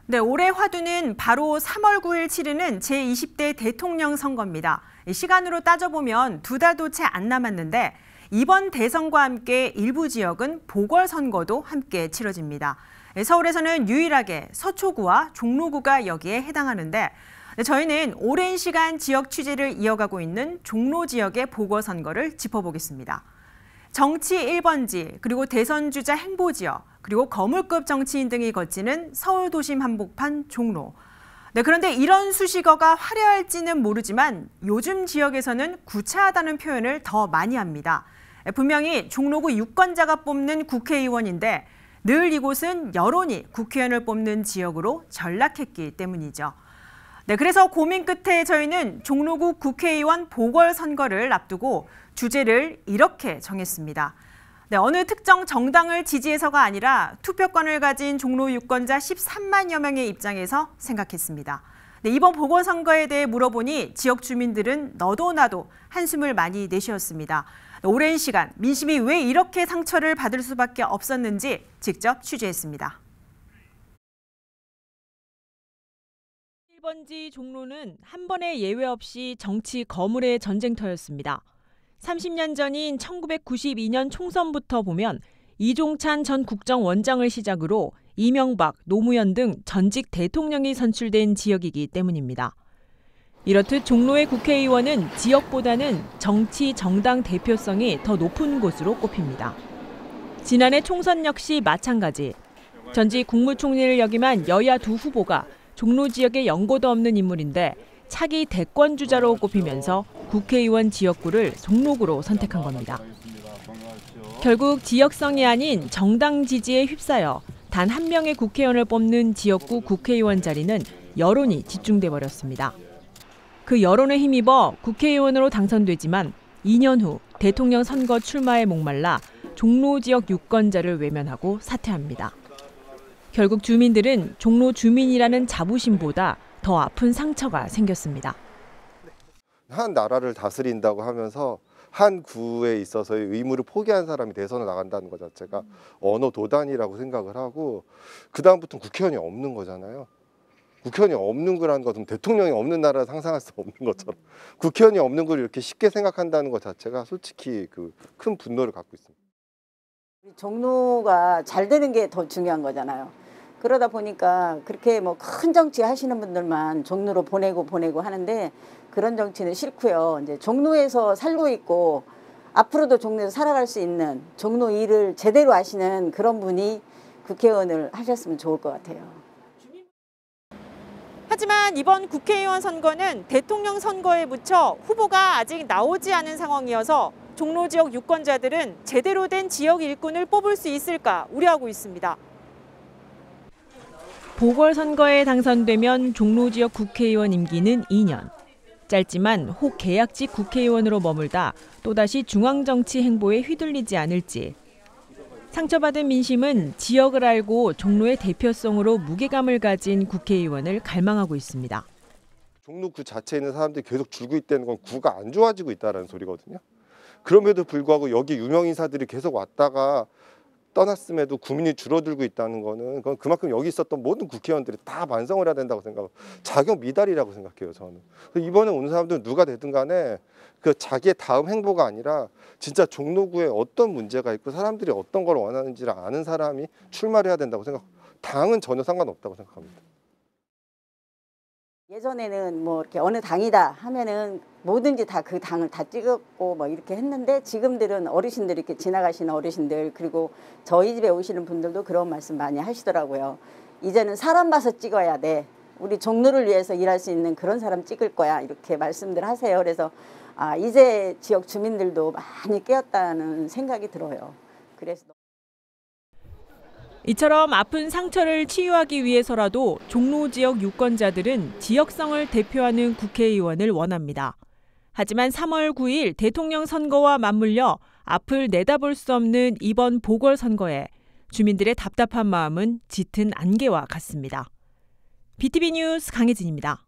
네, 올해 화두는 바로 3월 9일 치르는 제20대 대통령 선거입니다. 시간으로 따져보면 2달도 채 안 남았는데 이번 대선과 함께 일부 지역은 보궐선거도 함께 치러집니다. 서울에서는 유일하게 서초구와 종로구가 여기에 해당하는데 저희는 오랜 시간 지역 취재를 이어가고 있는 종로 지역의 보궐선거를 짚어보겠습니다. 정치 1번지, 그리고 대선 주자 행보 지역, 그리고 거물급 정치인 등이 거치는 서울 도심 한복판 종로. 네, 그런데 이런 수식어가 화려할지는 모르지만 요즘 지역에서는 구차하다는 표현을 더 많이 합니다. 분명히 종로구 유권자가 뽑는 국회의원인데 늘 이곳은 여론이 국회의원을 뽑는 지역으로 전락했기 때문이죠. 네, 그래서 고민 끝에 저희는 종로구 국회의원 보궐선거를 앞두고 주제를 이렇게 정했습니다. 네, 어느 특정 정당을 지지해서가 아니라 투표권을 가진 종로 유권자 13만여 명의 입장에서 생각했습니다. 네, 이번 보궐선거에 대해 물어보니 지역 주민들은 너도 나도 한숨을 많이 내쉬었습니다. 오랜 시간 민심이 왜 이렇게 상처를 받을 수밖에 없었는지 직접 취재했습니다. 1번지 종로는 한 번의 예외 없이 정치 거물의 전쟁터였습니다. 30년 전인 1992년 총선부터 보면 이종찬 전 국정원장을 시작으로 이명박, 노무현 등 전직 대통령이 선출된 지역이기 때문입니다. 이렇듯 종로의 국회의원은 지역보다는 정치 정당 대표성이 더 높은 곳으로 꼽힙니다. 지난해 총선 역시 마찬가지. 전직 국무총리를 역임한 여야 두 후보가 종로 지역에 연고도 없는 인물인데 차기 대권 주자로 꼽히면서 국회의원 지역구를 종로구로 선택한 겁니다. 결국 지역성이 아닌 정당 지지에 휩싸여 단 한 명의 국회의원을 뽑는 지역구 국회의원 자리는 여론이 집중돼 버렸습니다. 그 여론에 힘입어 국회의원으로 당선되지만 2년 후 대통령 선거 출마에 목말라 종로 지역 유권자를 외면하고 사퇴합니다. 결국 주민들은 종로 주민이라는 자부심보다 더 아픈 상처가 생겼습니다. 한 나라를 다스린다고 하면서 한 구에 있어서의 의무를 포기한 사람이 대선에 나간다는 것 자체가 언어 도단이라고 생각을 하고 그다음부터는 국회의원이 없는 거잖아요. 국회의원이 없는 거라는 것은 대통령이 없는 나라를 상상할 수 없는 것처럼 국회의원이 없는 걸 이렇게 쉽게 생각한다는 것 자체가 솔직히 큰 분노를 갖고 있습니다. 종로가 잘 되는 게 더 중요한 거잖아요. 그러다 보니까 그렇게 뭐 큰 정치 하시는 분들만 종로로 보내고 하는데 그런 정치는 싫고요. 이제 종로에서 살고 있고 앞으로도 종로에서 살아갈 수 있는 종로 일을 제대로 하시는 그런 분이 국회의원을 하셨으면 좋을 것 같아요. 하지만 이번 국회의원 선거는 대통령 선거에 붙여 후보가 아직 나오지 않은 상황이어서 종로 지역 유권자들은 제대로 된 지역 일꾼을 뽑을 수 있을까 우려하고 있습니다. 보궐선거에 당선되면 종로 지역 국회의원 임기는 2년. 짧지만 혹 계약직 국회의원으로 머물다 또다시 중앙정치 행보에 휘둘리지 않을지. 상처받은 민심은 지역을 알고 종로의 대표성으로 무게감을 가진 국회의원을 갈망하고 있습니다. 종로 구 자체에 있는 사람들이 계속 줄고 있다는 건 구가 안 좋아지고 있다는 소리거든요. 그럼에도 불구하고 여기 유명 인사들이 계속 왔다가 떠났음에도 구민이 줄어들고 있다는 거는 그만큼 여기 있었던 모든 국회의원들이 다 반성을 해야 된다고 생각하고 자격 미달이라고 생각해요, 저는. 이번에 오는 사람들은 누가 되든 간에 그 자기의 다음 행보가 아니라 진짜 종로구에 어떤 문제가 있고 사람들이 어떤 걸 원하는지를 아는 사람이 출마를 해야 된다고 생각하고 당은 전혀 상관없다고 생각합니다. 예전에는 뭐 이렇게 어느 당이다 하면은 뭐든지 다 그 당을 다 찍었고 뭐 이렇게 했는데 지금들은 어르신들 이렇게 지나가시는 어르신들 그리고 저희 집에 오시는 분들도 그런 말씀 많이 하시더라고요. 이제는 사람 봐서 찍어야 돼. 우리 종로를 위해서 일할 수 있는 그런 사람 찍을 거야. 이렇게 말씀들 하세요. 그래서 이제 지역 주민들도 많이 깨었다는 생각이 들어요. 그래서 이처럼 아픈 상처를 치유하기 위해서라도 종로 지역 유권자들은 지역성을 대표하는 국회의원을 원합니다. 하지만 3월 9일 대통령 선거와 맞물려 앞을 내다볼 수 없는 이번 보궐선거에 주민들의 답답한 마음은 짙은 안개와 같습니다. BTV 뉴스 강혜진입니다.